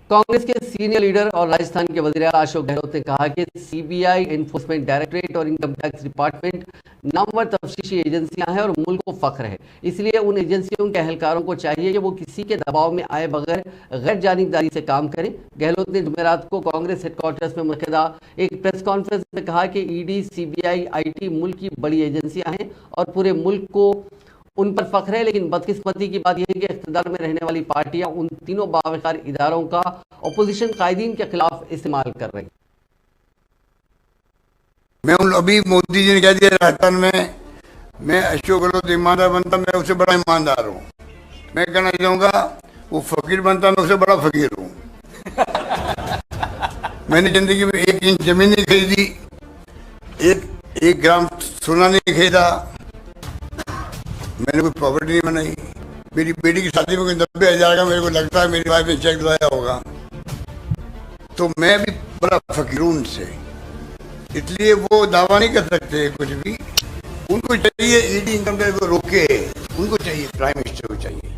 कांग्रेस के senior leader और राजस्थान के वज़ीर आला अशोक गहलोत ने कहा कि सीबीआई, एनफोर्समेंट डायरेक्टरेट और इनकम टैक्स डिपार्टमेंट नामवर तफ्तीशी एजेंसियां हैं और मुल्क को फख्र है। इसलिए उन एजेंसियों के अहलकारों को चाहिए कि वो किसी के दबाव में आए बगैर गैर जानिबदारी से काम करें। गहलोत ने जुमेरात को कांग्रेस हेडक्वार्टर्स में मुनक़िदा एक प्रेस कॉन्फ्रेंस में कहा कि ईडी, सीबीआई, आईटी मुल्क की बड़ी एजेंसियां हैं और पूरे मुल्क को उन पर फख्र है, लेकिन बदकिस्मती की बात यह है कि इख्तिदार में रहने वाली पार्टियां उन तीनों बावकार इदारों का अपोजिशन कायदीन के खिलाफ इस्तेमाल कर रही। मैं अभी मोदी जी ने कह दिया राजस्थान में मैं अशोक गहलोत ईमानदार बनता, मैं उससे बड़ा ईमानदार हूँ। मैं कहना चाहूंगा वो फकीर बनता, मैं उससे बड़ा फकीर हूँ। मैंने जिंदगी में 1 इंच जमीन नहीं खरीदी, एक ग्राम सोना नहीं खरीदा, मैंने कोई प्रॉपर्टी नहीं बनाई। मेरी बेटी की शादी में कोई 90,000 का मेरे को लगता है मेरी वाइफ ने चेक दिलाया होगा, तो मैं भी बड़ा फकीर हूं उनसे। इसलिए वो दावा नहीं कर सकते कुछ भी। उनको चाहिए ईडी, इनकम टैक्स को रोके, उनको चाहिए, प्राइम मिनिस्टर को चाहिए।